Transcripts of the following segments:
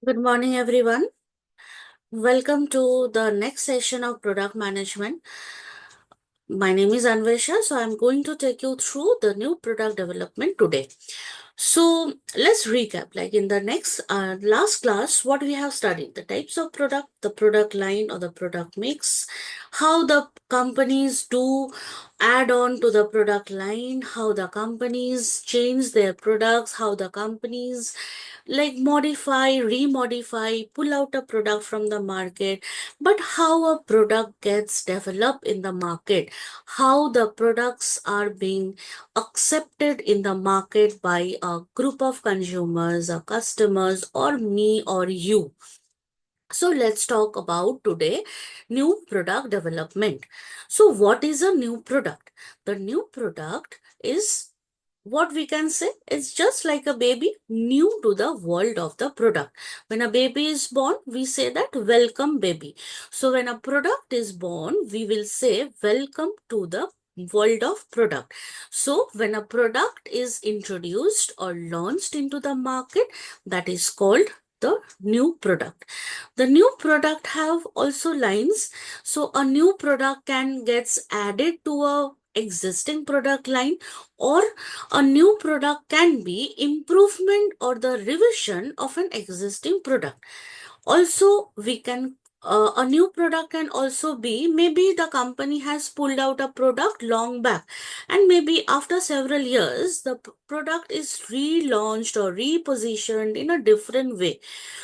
Good morning, everyone. Welcome to the next session of product management. My name is Anvesha, so I'm going to take you through the new product development today. So let's recap. Like in the last class, what we have studied: the types of product, the product line or the product mix, how the companies do add on to the product line, how the companies change their products, how the companies like modify, remodify, pull out a product from the market, but how a product gets developed in the market, how the products are being accepted in the market by a group of consumers, or customers, or me or you. So let's talk about today new product development. So what is a new product? The new product is what we can say is just like a baby new to the world of the product. When a baby is born, we say that welcome baby. So when a product is born, we will say welcome to the world of product. So when a product is introduced or launched into the market, that is called the new product. The new product have also lines. So a new product can gets added to a existing product line, or a new product can be improvement or the revision of an existing product. Also, we can a new product can also be maybe the company has pulled out a product long back, and maybe after several years the product is relaunched or repositioned in a different way.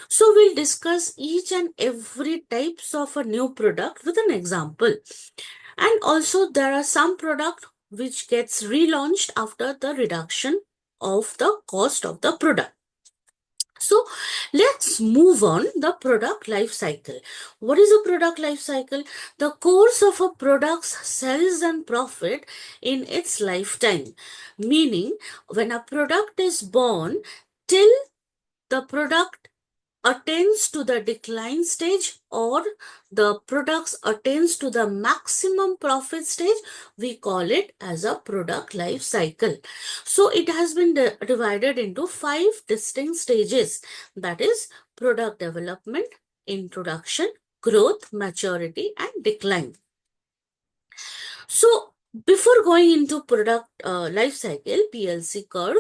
So we'll discuss each and every types of a new product with an example. And also there are some product which gets relaunched after the reduction of the cost of the product. So let's move on the product life cycle. What is a product life cycle? The course of a product's sales and profit in its lifetime. Meaning when a product is born till the product attains to the decline stage, or the products attains to the maximum profit stage, we call it as a product life cycle. So it has been divided into 5 distinct stages, that is product development, introduction, growth, maturity and decline. So before going into product life cycle, PLC curve,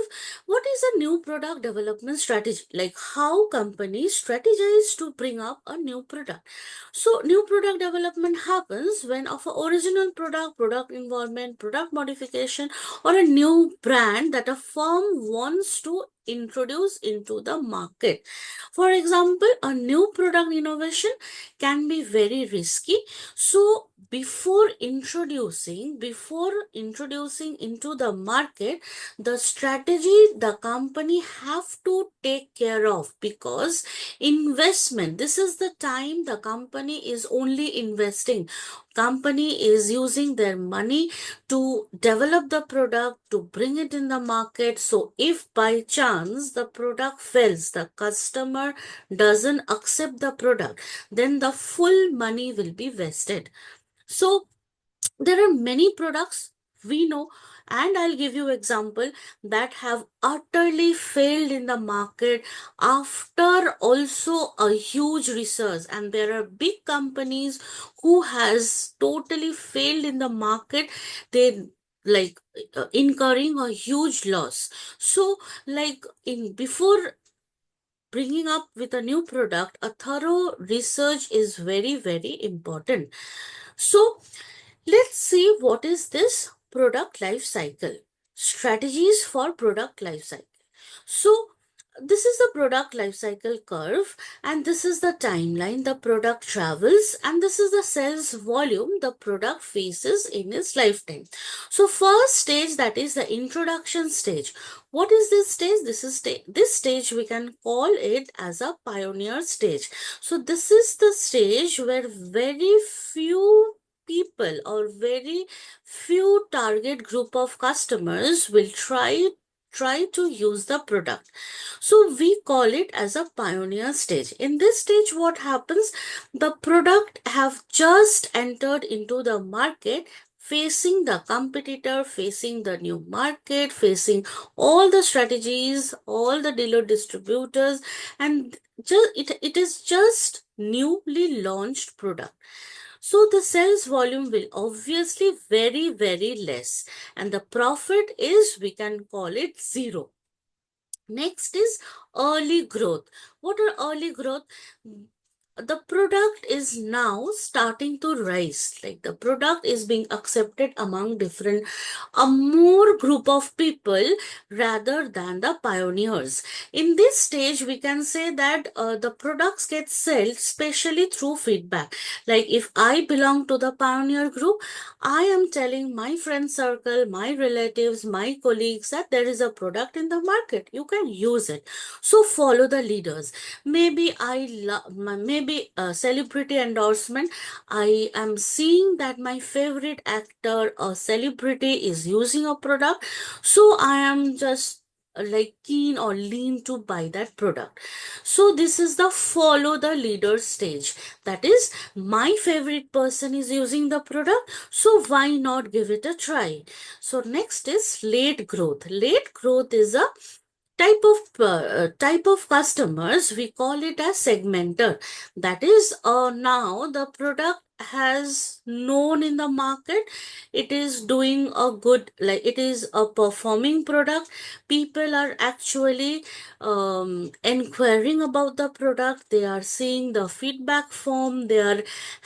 what is a new product development strategy? Like how companies strategize to bring up a new product. So new product development happens when of a original product, product involvement, product modification, or a new brand that a firm wants to introduce into the market. For example, a new product innovation can be very risky. So before introducing into the market, the strategy the company have to take care of, because investment, this is the time the company is only investing. Company is using their money to develop the product, to bring it in the market. So if by chance the product fails, the customer doesn't accept the product, then the full money will be wasted. So there are many products we know, and I'll give you example that have utterly failed in the market after also a huge research, and there are big companies who has totally failed in the market. They like incurring a huge loss. So like in before bringing up with a new product, a thorough research is very very important. So let's see what is this product life cycle. Strategies for product life cycle. So this is the product life cycle curve, and this is the timeline the product travels, and this is the sales volume the product faces in its lifetime. So first stage, that is the introduction stage. What is this stage? This stage we can call it as a pioneer stage. So this is the stage where very few people or very few target group of customers will try to use the product. So we call it as a pioneer stage. In this stage, what happens? The product have just entered into the market. facing the competitor, facing the new market, facing all the strategies, all the dealer distributors, and it is just newly launched product. So the sales volume will obviously very less, and the profit is, we can call it, zero. Next is early growth. What are early growth? The product is now starting to rise. Like the product is being accepted among different, a more group of people rather than the pioneers. In this stage, we can say that the products get sold especially through feedback. Like if I belong to the pioneer group, I am telling my friend circle, my relatives, my colleagues that there is a product in the market. You can use it. So follow the leaders. Maybe maybe a celebrity endorsement. I am seeing that my favorite actor or celebrity is using a product, so I am just like keen or lean to buy that product. So this is the follow the leader stage. That is, my favorite person is using the product, so why not give it a try? So next is late growth. Late growth is a type of customers. We call it as segmenter. That is, now the product has known in the market, it is doing a good, like it is a performing product. People are actually inquiring about the product, they are seeing the feedback form, they are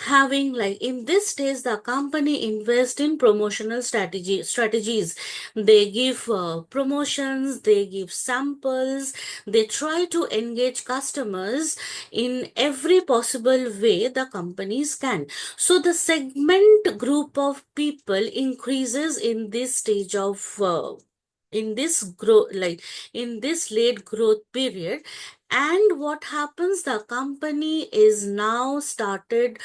having, like in this stage the company invest in promotional strategies. They give promotions, they give samples, they try to engage customers in every possible way the companies can. So the segment group of people increases in this stage of in this growth, like in this late growth period. And what happens, the company is now started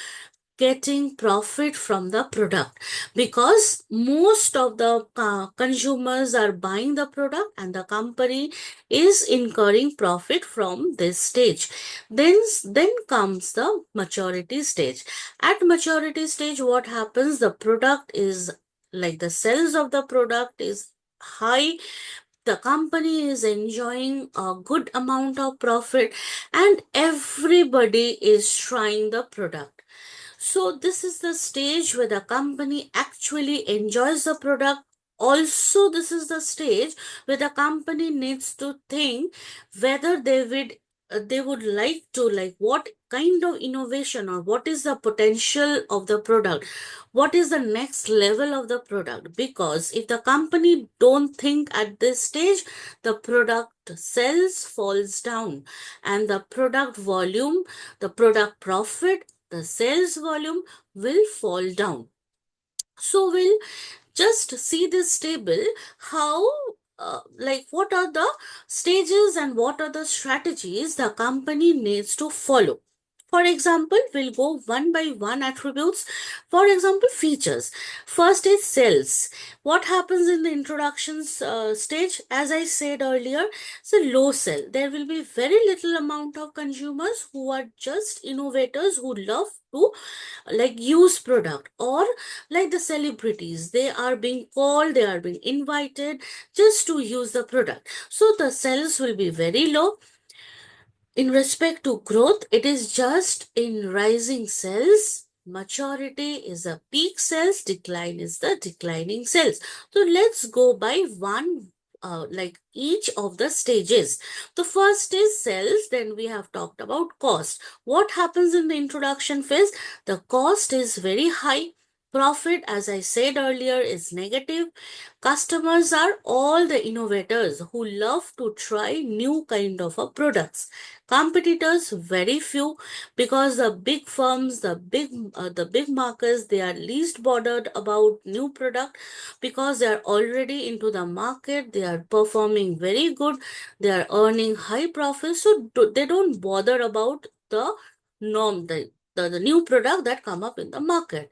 getting profit from the product, because most of the consumers are buying the product and the company is incurring profit from this stage. Then comes the maturity stage. At maturity stage, what happens, the product is, like the sales of the product is high, the company is enjoying a good amount of profit, and everybody is trying the product. So this is the stage where the company actually enjoys the product. Also, this is the stage where the company needs to think whether they would like to, like what kind of innovation or what is the potential of the product, what is the next level of the product. Because if the company don't think at this stage, the product sales falls down, and the product volume, the product profit, the sales volume will fall down. So we'll just see this table, how like what are the stages and what are the strategies the company needs to follow. For example, we'll go one by one attributes. For example, features. First is sales. What happens in the introductions stage? As I said earlier, it's a low sell. There will be very little amount of consumers who are just innovators who love to like use product, or like the celebrities, they are being called, they are being invited just to use the product. So the sales will be very low. In respect to growth, it is just in rising sales. Maturity is a peak sales, decline is the declining sales. So let's go by one, like each of the stages. The first is sales, then we have talked about cost. What happens in the introduction phase? The cost is very high. Profit, as I said earlier, is negative. Customers are all the innovators who love to try new kind of products. Competitors, very few, because the big firms, the big markets, they are least bothered about new product, because they are already into the market, they are performing very good, they are earning high profits, so they don't bother about the norm, the new product that come up in the market.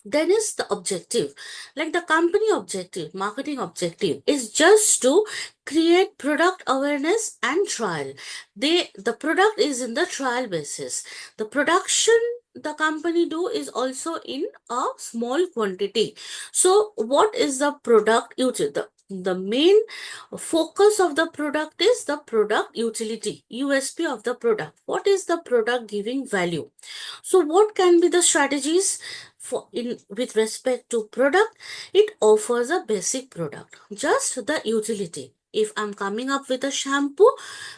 Then is the objective, like the company objective, marketing objective is just to create product awareness and trial. The product is in the trial basis. The production the company do is also in a small quantity. So what is the product utility? The main focus of the product is the product utility, USP of the product. What is the product giving value? So what can be the strategies for in with respect to product? It offers a basic product, just the utility. If I'm coming up with a shampoo,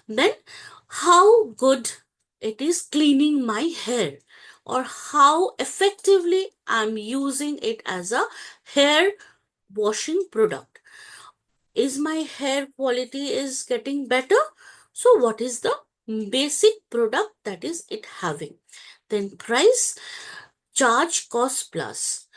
then how good it is cleaning my hair, or how effectively I'm using it as a hair washing product. Is my hair quality is getting better? So what is the basic product that is it having? Then price, charge, cost plus.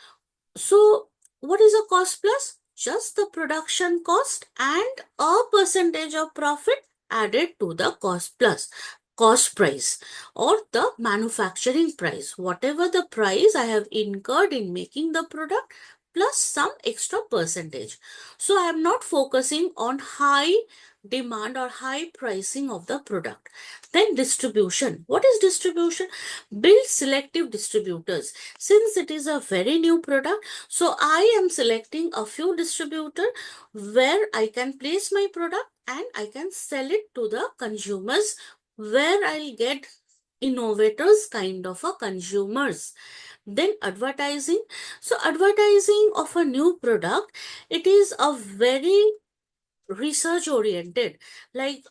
So what is a cost plus? Just the production cost and a percentage of profit added to the cost plus, cost price, or the manufacturing price. Whatever the price I have incurred in making the product plus some extra percentage. So I am not focusing on high demand or high pricing of the product. Then distribution. What is distribution? Build selective distributors. Since it is a very new product, so I am selecting a few distributor where I can place my product and I can sell it to the consumers, where I'll get innovators kind of a consumers. Then advertising. So advertising of a new product, it is a very research oriented. Like,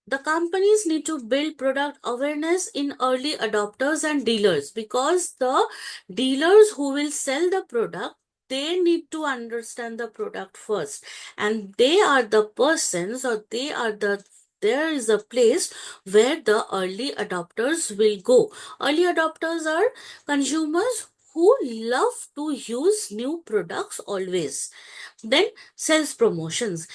the companies need to build product awareness in early adopters and dealers, because the dealers who will sell the product, they need to understand the product first, and they are the persons, or they are the there is a place where the early adopters will go. Early adopters are consumers who love to use new products always. Then sales promotions.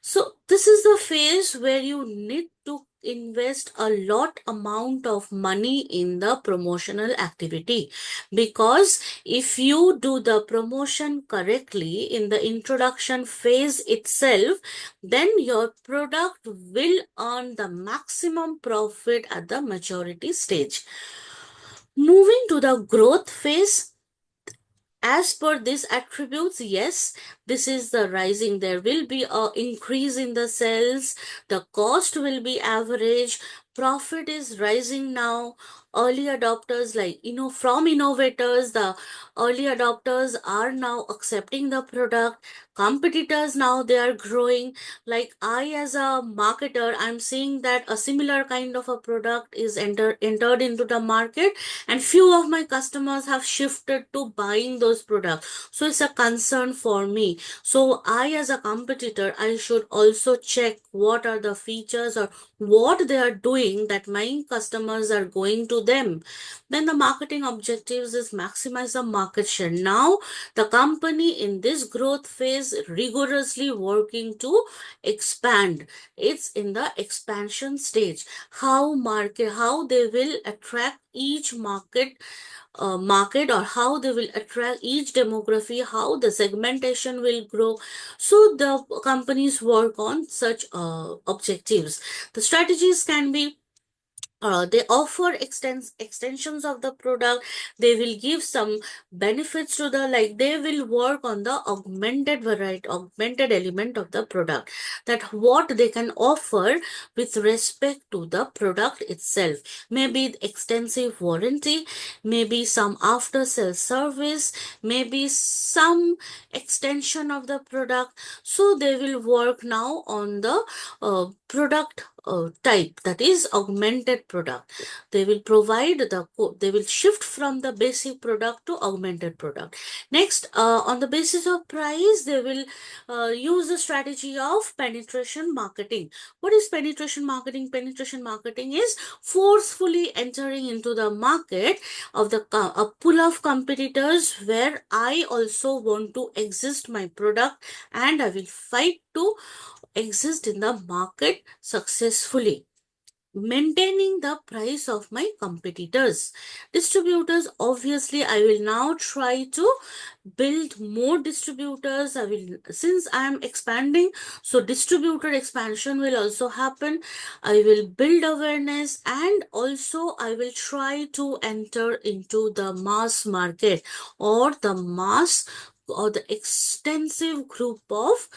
So this is the phase where you need to invest a lot amount of money in the promotional activity, because if you do the promotion correctly in the introduction phase itself, then your product will earn the maximum profit at the maturity stage. Moving to the growth phase, as per these attributes, yes, this is the rising. There will be a increase in the sales, the cost will be average, profit is rising now. Early adopters, like from innovators, the early adopters are now accepting the product. Competitors now, they are growing. Like, I as a marketer, I'm seeing that a similar kind of a product is entered into the market, and few of my customers have shifted to buying those products. So it's a concern for me. So I, as a competitor, I should also check what are the features or what they are doing that my customers are going to them. Then the marketing objectives is maximize the market share. Now the company in this growth phase rigorously working to expand. It's in the expansion stage. How they will attract each market, or how they will attract each demography, how the segmentation will grow. So the companies work on such objectives. The strategies can be, they offer extensions of the product. They will give some benefits to the, like, they will work on the augmented element of the product, that what they can offer with respect to the product itself. Maybe extensive warranty, maybe some after sales service, maybe some extension of the product. So they will work now on the product type, that is augmented product. They will provide they will shift from the basic product to augmented product. Next, on the basis of price, they will use the strategy of penetration marketing. What is penetration marketing? Penetration marketing is forcefully entering into the market of a pool of competitors where I also want to exist my product, and I will fight to exist in the market successfully. maintaining the price of my competitors. Distributors, obviously, I will now try to build more distributors. I will, since I am expanding, so distributor expansion will also happen. I will build awareness, and also I will try to enter into the mass market, or the mass, or the extensive group of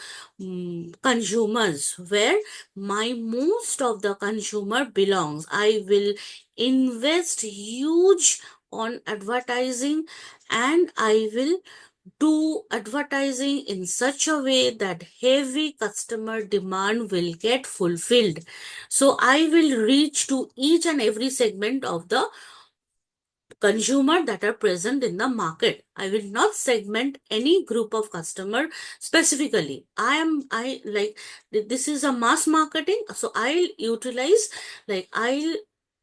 consumers, where my most of the consumer belongs. I will invest huge on advertising, and I will do advertising in such a way that heavy customer demand will get fulfilled. So I will reach to each and every segment of the consumer that are present in the market. I will not segment any group of customer specifically. I like, this is a mass marketing, so I'll utilize, like, I'll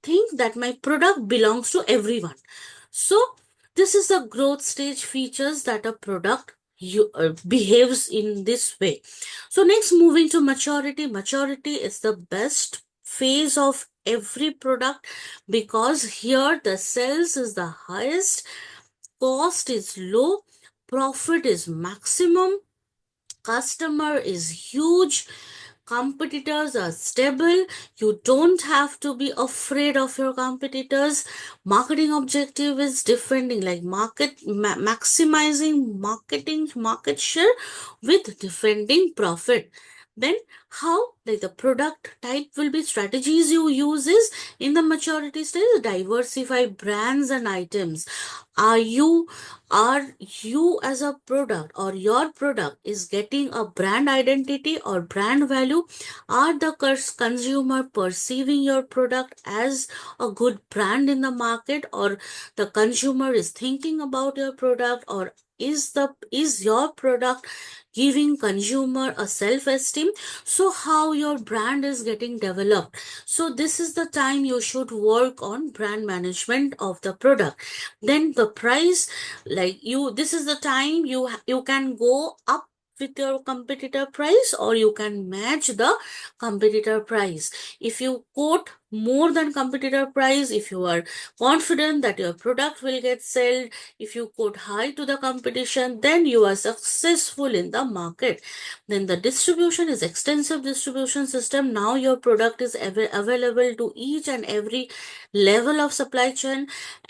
think that my product belongs to everyone. So this is the growth stage features that a product behaves in this way. So next, moving to maturity. Maturity is the best phase of every product, because here the sales is the highest, cost is low, profit is maximum, customer is huge, competitors are stable. You don't have to be afraid of your competitors. Marketing objective is defending, like, maximizing marketing market share with defending profit. Then how, like, the product type will be, strategies you use is, in the maturity stage, diversify brands and items. Are you as a product, or your product is getting a brand identity or brand value? Are the consumer perceiving your product as a good brand in the market, or the consumer is thinking about your product, or is your product giving consumer a self esteem? So how your brand is getting developed? So this is the time you should work on brand management of the product. Then the price, like, this is the time you can go up with your competitor price, or you can match the competitor price. If you quote more than competitor price, if you are confident that your product will get sold, if you quote high to the competition, then you are successful in the market. Then the distribution is extensive distribution system. Now your product is available to each and every level of supply chain.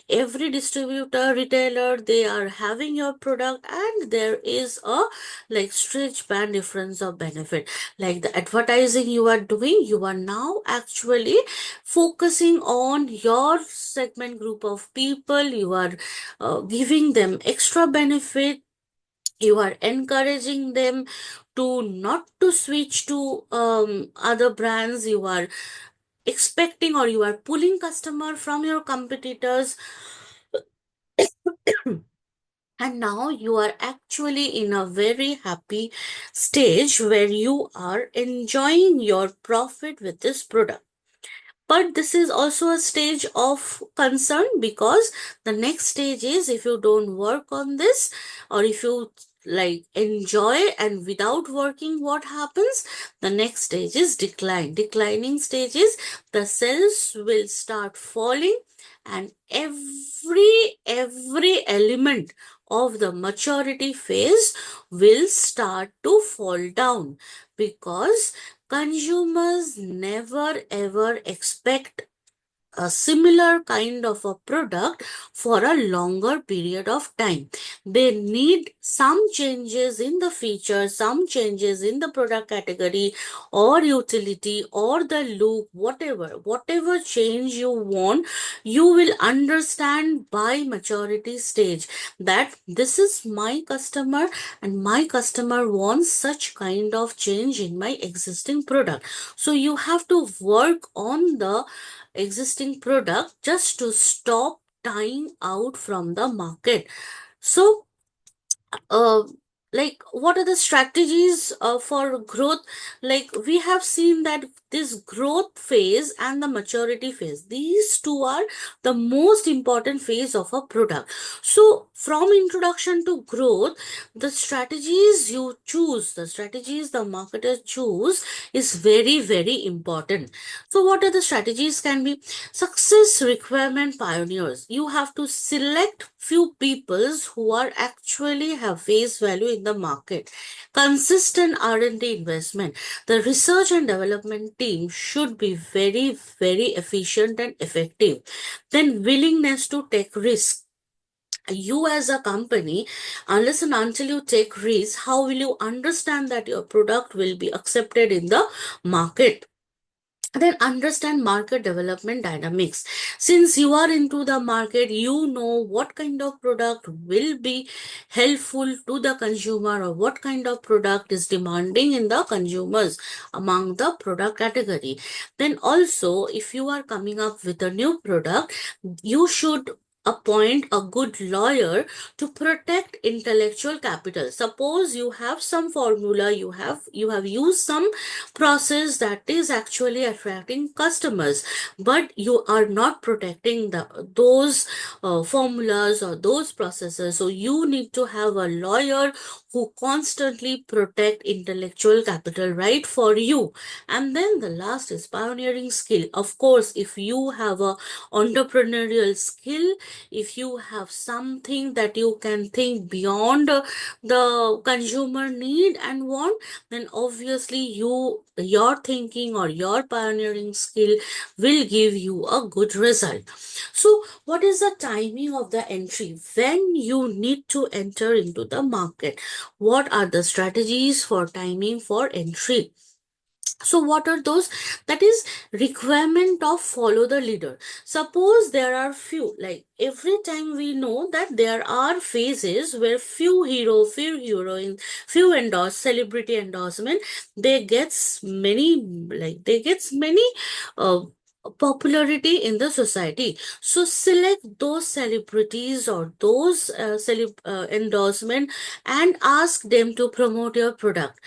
Every distributor, retailer, they are having your product, and there is a, like, stretch band difference of benefit. Like, the advertising you are doing, you are now actually focusing on your segment group of people. You are giving them extra benefit. You are encouraging them to not to switch to other brands. You are expecting, or you are pulling customer from your competitors. And now you are actually in a very happy stage where you are enjoying your profit with this product. But this is also a stage of concern, because the next stage is, if you don't work on this, or if you, like, enjoy and without working, what happens? The next stage is declining stage is, the sales will start falling, and every element of the maturity phase will start to fall down, because consumers never ever expect a similar kind of a product for a longer period of time. They need some changes in the features, some changes in the product category or utility or the look, whatever change you want. You will understand by maturity stage that this is my customer, and my customer wants such kind of change in my existing product. So you have to work on the existing product just to stop dying out from the market. So uh, like what are the strategies for growth? Like we have seen that this growth phase and the maturity phase, these two are the most important phase of a product. So from introduction to growth, the strategies you choose, the strategies the marketer choose is very, very important. So what are the strategies can be? Success requirement pioneers. You have to select few peoples who are actually have face value in the market. Consistent R&D investment. The research and development team should be very, very efficient and effective. Then willingness to take risk. You as a company, unless and until you take risks, how will you understand that your product will be accepted in the market? Then understand market development dynamics. Since you are into the market, you know what kind of product will be helpful to the consumer, or what kind of product is demanding in the consumers among the product category. Then also, if you are coming up with a new product, you should appoint a good lawyer to protect intellectual capital. Suppose you have some formula, you have used some process that is actually attracting customers, but you are not protecting those formulas or those processes. So you need to have a lawyer who constantly protect intellectual capital right for you. And then the last is pioneering skill. Of course, if you have a entrepreneurial skill, if you have something that you can think beyond the consumer need and want, then obviously your thinking or your pioneering skill will give you a good result. So what is the timing of the entry when you need to enter into the market? What are the strategies for timing for entry? So what are those? That is requirement of follow the leader. Suppose there are few, like every time we know that there are phases where few heroine, few endorse celebrity endorsement, they gets many, like they gets many uh, popularity in the society. So select those celebrities or those endorsement and ask them to promote your product.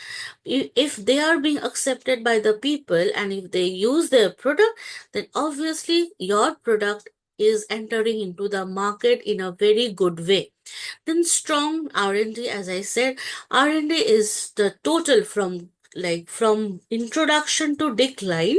If they are being accepted by the people and if they use their product, then obviously your product is entering into the market in a very good way. Then strong R&D, as I said, R&D is the total from, like from introduction to decline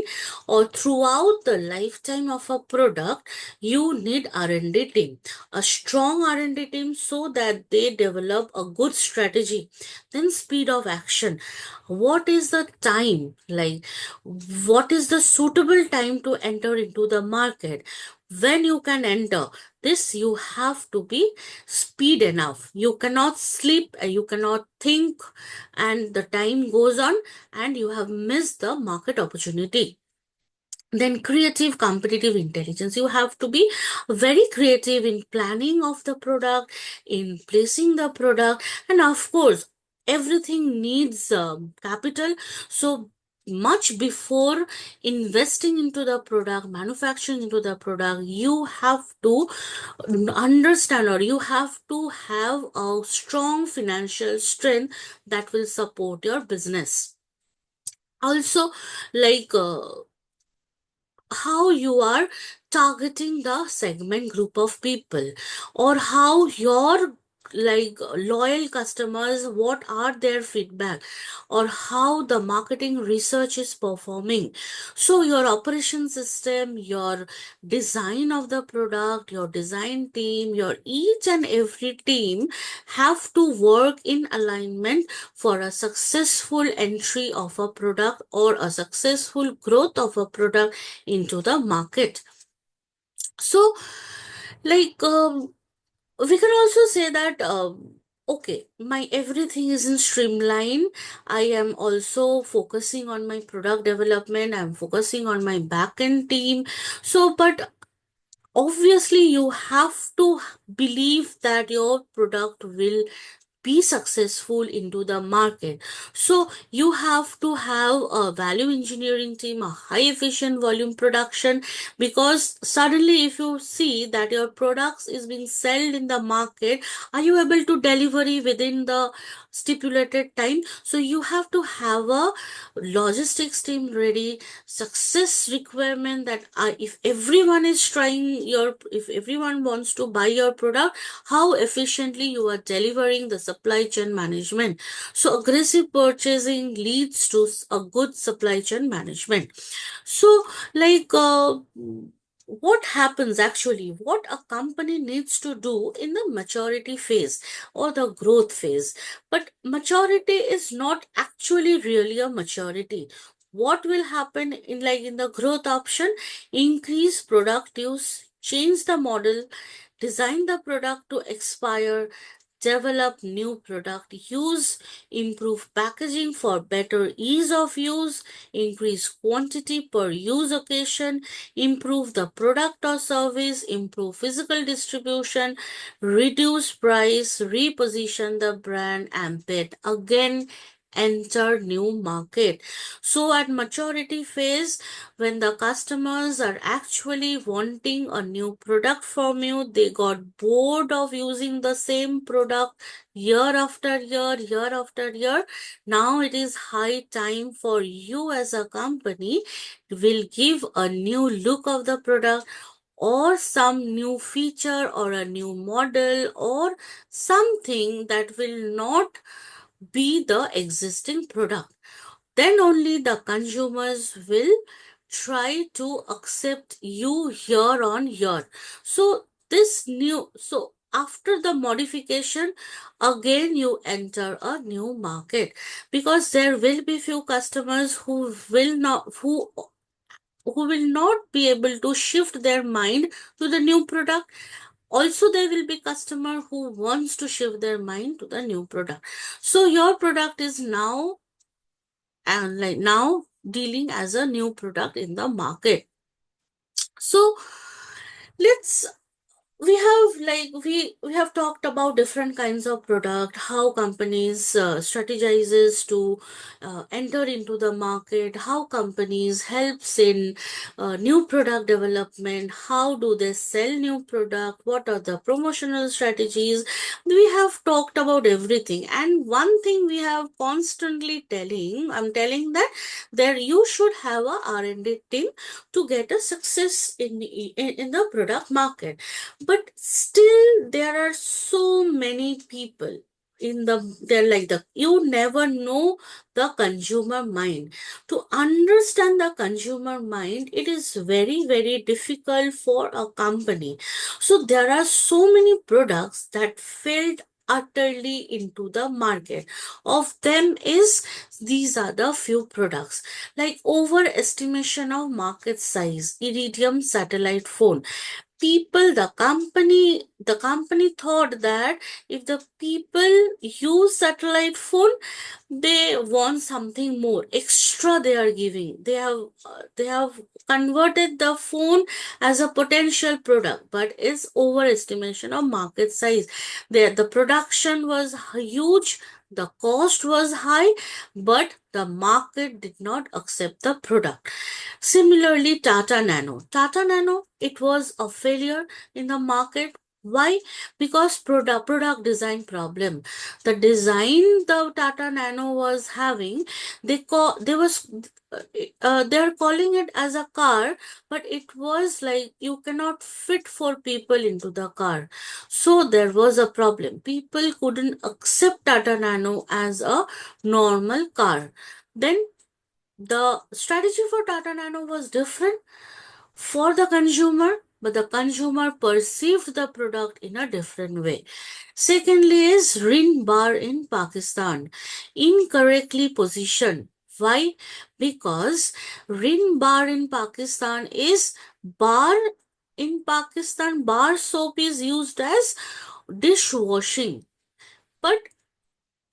or throughout the lifetime of a product. You need R&D team, a strong R&D team, so that they develop a good strategy. Then speed of action. What is the time, like what is the suitable time to enter into the market? When you can enter this, you have to be speed enough. You cannot sleep, you cannot think, and the time goes on and you have missed the market opportunity. Then creative competitive intelligence. You have to be very creative in planning of the product, in placing the product, and of course everything needs capital. So much before investing into the product, manufacturing into the product, you have to understand, or you have to have a strong financial strength that will support your business. Also, like how you are targeting the segment group of people, or how your like loyal customers, what are their feedback, or how the marketing research is performing. So your operation system, your design of the product, your design team, your each and every team have to work in alignment for a successful entry of a product or a successful growth of a product into the market. So like we can also say that okay, my everything is in streamline. I am also focusing on my product development, I'm focusing on my backend team. So but obviously you have to believe that your product will be successful into the market. So you have to have a value engineering team, a high efficient volume production, because suddenly if you see that your products is being sold in the market, are you able to delivery within the stipulated time? So you have to have a logistics team ready, success requirement that if everyone is trying your, if everyone wants to buy your product, how efficiently you are delivering the supply chain management. So aggressive purchasing leads to a good supply chain management. So like what happens actually, what a company needs to do in the maturity phase or the growth phase. But maturity is not actually really a maturity. What will happen in, like in the growth option, increase product use, change the model, design the product to expire, develop new product use, improve packaging for better ease of use, increase quantity per use occasion, improve the product or service, improve physical distribution, reduce price, reposition the brand, and bid again, enter new market. So at maturity phase, when the customers are actually wanting a new product from you, they got bored of using the same product year after year, year after year. Now it is high time for you as a company will give a new look of the product, or some new feature or a new model or something that will not be the existing product. Then only the consumers will try to accept you year on year. So this new, so after the modification, again you enter a new market, because there will be few customers who will not be able to shift their mind to the new product. Also there will be customer who wants to shift their mind to the new product. So your product is now, and like now, dealing as a new product in the market. So let's, we have talked about different kinds of product, how companies strategizes to enter into the market, how companies helps in new product development, how do they sell new product, what are the promotional strategies. We have talked about everything, and one thing we have constantly telling, I'm telling that there you should have a R&D team to get a success in the product market. But still there are so many people in the, they're like the, you never know the consumer mind. To understand the consumer mind, it is very very difficult for a company. So there are so many products that failed utterly into the market. Of them is, these are the few products, like overestimation of market size, iridium satellite phone. The company thought that if the people use satellite phone, they want something more extra, they are giving, they have converted the phone as a potential product, but it's overestimation of market size. The production was huge, the cost was high, but the market did not accept the product. Similarly, Tata Nano, it was a failure in the market. Why? Because product design problem. The design the Tata Nano was having, they are calling it as a car, but it was like you cannot fit 4 people into the car. So there was a problem. People couldn't accept Tata Nano as a normal car. Then the strategy for Tata Nano was different for the consumer, but the consumer perceived the product in a different way. Secondly is Rin bar in Pakistan, incorrectly positioned. Why? Because Rin bar in Pakistan is bar in Pakistan, bar soap is used as dishwashing. But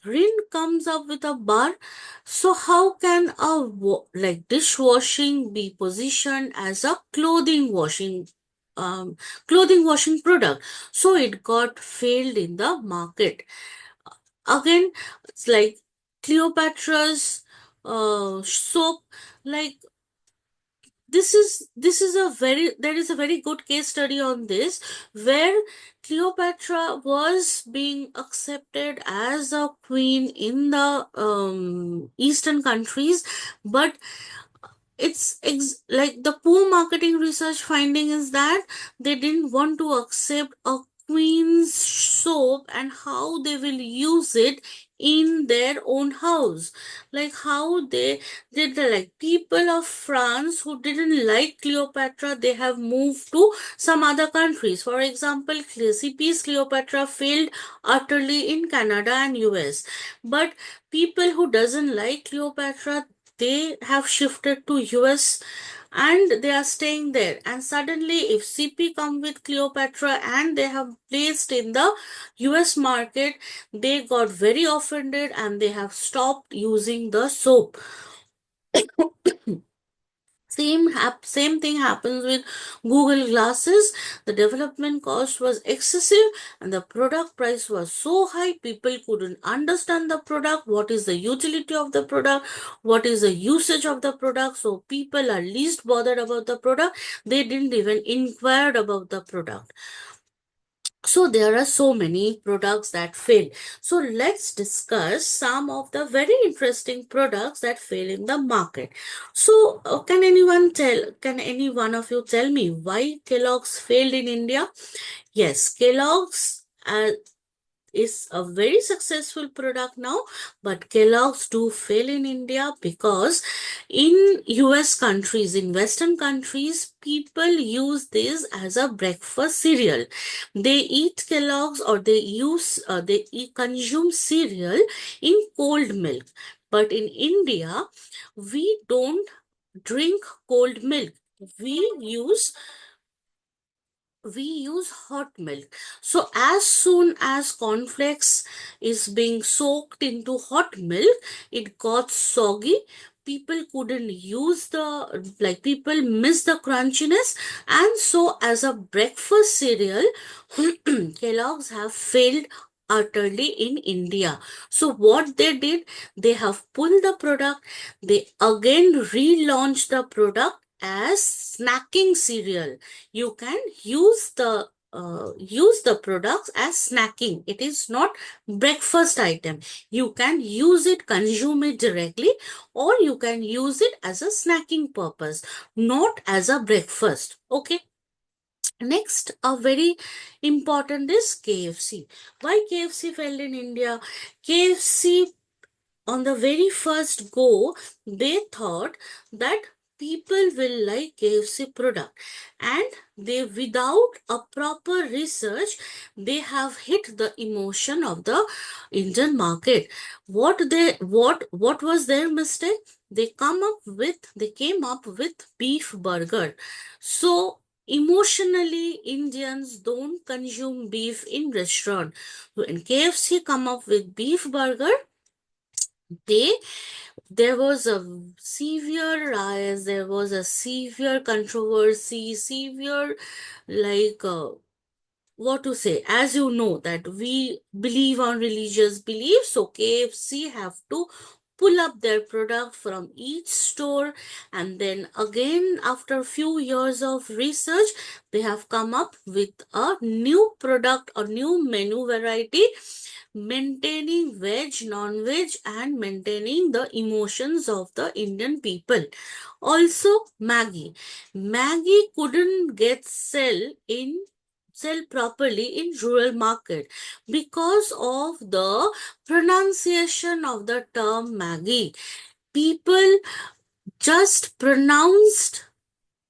Rin comes up with a bar. So how can a like dishwashing be positioned as a clothing washing product? So it got failed in the market. again, it's like Cleopatra's soap. Like, this is a very there is a very good case study on this, where Cleopatra was being accepted as a queen in the eastern countries, but like the poor marketing research finding is that they didn't want to accept a queen's soap and how they will use it in their own house. Like how they did the, like, people of France who didn't like Cleopatra, they have moved to some other countries. For example, CP's Cleopatra failed utterly in Canada and US, but people who doesn't like Cleopatra, they have shifted to US and they are staying there. And suddenly, if CP come with Cleopatra and they have placed in the US market, they got very offended and they have stopped using the soap. Same thing happens with Google Glasses. The development cost was excessive and the product price was so high, people couldn't understand the product, what is the utility of the product, what is the usage of the product. So people are least bothered about the product. They didn't even inquire about the product. So there are so many products that fail. So let's discuss some of the very interesting products that fail in the market. So can any one of you tell me why Kellogg's failed in India? Yes, Kellogg's is a very successful product now, but Kellogg's do fail in India because in US countries, in Western countries, people use this as a breakfast cereal. They eat Kellogg's or consume cereal in cold milk. But in India, we don't drink cold milk. We use we use hot milk. So as soon as cornflakes is being soaked into hot milk, it got soggy. People couldn't use people miss the crunchiness, and so as a breakfast cereal, Kellogg's have failed utterly in India. So what they did, they have pulled the product, they again relaunched the product as snacking cereal. You can use the products as snacking. It is not breakfast item. You can use it, consume it directly, or you can use it as a snacking purpose, not as a breakfast. Okay. Next, a very important is KFC. Why KFC failed in India? KFC, on the very first go, they thought that people will like KFC product, and they, without a proper research, they have hit the emotion of the Indian market. What was their mistake? They came up with beef burger. So emotionally, Indians don't consume beef in restaurant. When KFC come up with beef burger, they there was a severe rise, there was a severe controversy, severe, like, what to say, as you know that we believe on religious beliefs, so KFC have to pull up their product from each store, and then again after few years of research, they have come up with a new product or new menu variety, maintaining veg, non-veg, and maintaining the emotions of the Indian people. Also, Maggie couldn't get sell properly in rural market because of the pronunciation of the term Maggie. People just pronounced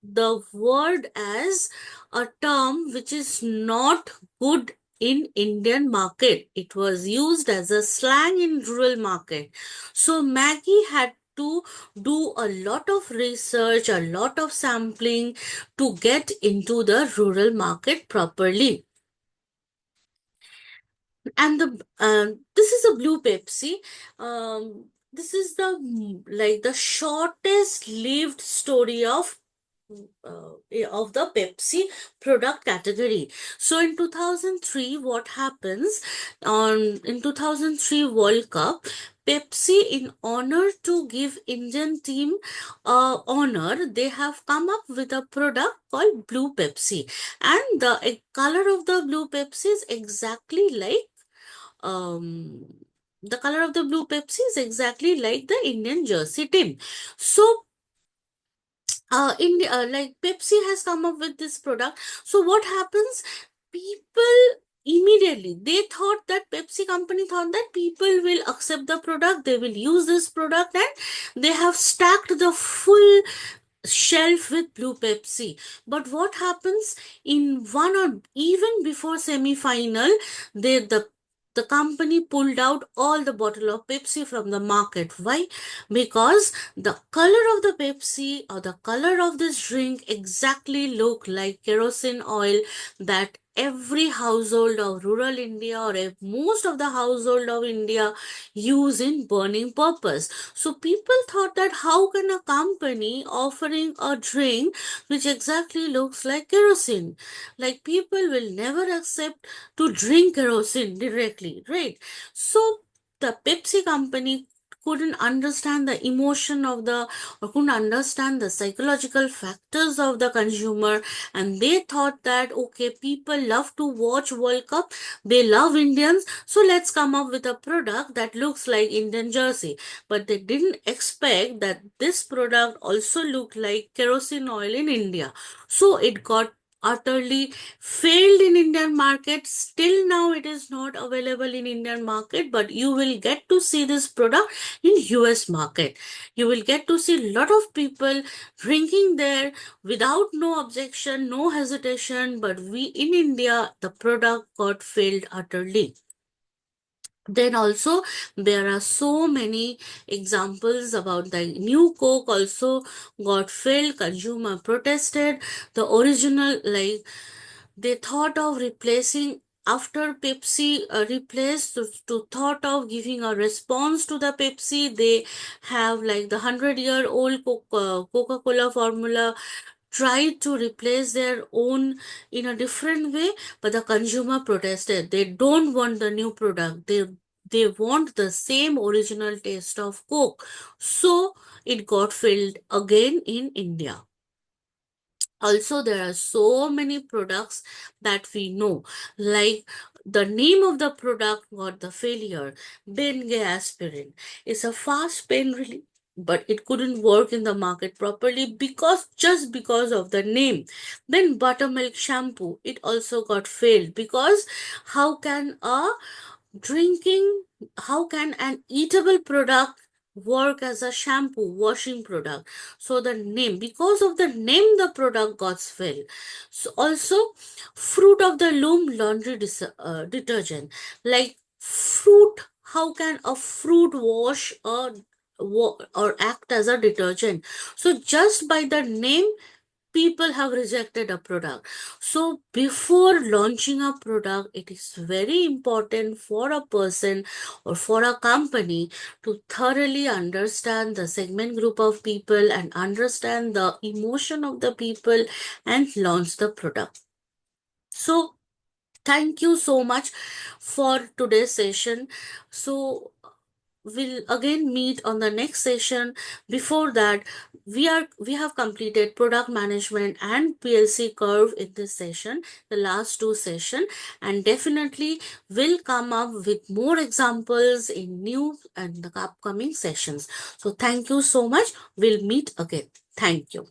the word as a term which is not good in Indian market. It was used as a slang in rural market. So Maggie had to do a lot of research, a lot of sampling to get into the rural market properly. And this is a blue Pepsi. This is the shortest lived story of of the Pepsi product category. So in 2003, what happens in 2003 World Cup, Pepsi, in honor to give Indian team honor, they have come up with a product called Blue Pepsi, and the color of the Blue Pepsi is exactly like um the color of the Blue Pepsi is exactly like the Indian jersey team. So like Pepsi has come up with this product. So what happens? People immediately, they thought that Pepsi company thought that people will accept the product, they will use this product, and they have stacked the full shelf with Blue Pepsi. But what happens in one or even before semi-final, the company pulled out all the bottle of Pepsi from the market. Why? Because the color of the Pepsi or the color of this drink exactly look like kerosene oil that every household of rural India or most of the household of India use in burning purpose. So people thought that how can a company offering a drink which exactly looks like kerosene? Like people will never accept to drink kerosene directly, right? So the Pepsi company couldn't understand the emotion of the or couldn't understand the psychological factors of the consumer, and they thought that okay, people love to watch World Cup, they love Indians, so let's come up with a product that looks like Indian jersey. But they didn't expect that this product also looked like kerosene oil in India. So it got utterly failed in Indian market. Still now it is not available in Indian market, but you will get to see this product in US market. You will get to see a lot of people drinking there without no objection, no hesitation, but we in India, the product got failed utterly. Then also there are so many examples about the new Coke also got failed, consumer protested. The original, like they thought of replacing after Pepsi replaced to thought of giving a response to the Pepsi. They have like the 100-year-old Coca-Cola formula tried to replace their own in a different way, but the consumer protested. They don't want the new product. They want the same original taste of Coke. So it got filled again in India. Also, there are so many products that we know, like the name of the product got the failure. Benge aspirin is a fast pain relief, but it couldn't work in the market properly because just because of the name. Then buttermilk shampoo, it also got failed because how can a drinking how can an eatable product work as a shampoo washing product? So the name, because of the name, the product got failed. So also fruit of the loom laundry detergent, like fruit, how can a fruit wash or act as a detergent? So just by the name, people have rejected a product. So before launching a product, it is very important for a person or for a company to thoroughly understand the segment group of people and understand the emotion of the people and launch the product. So thank you so much for today's session. So we'll again meet on the next session. Before that, we have completed product management and PLC curve in this session, the last two session, and definitely will come up with more examples in new and the upcoming sessions. So thank you so much. We'll meet again. Thank you.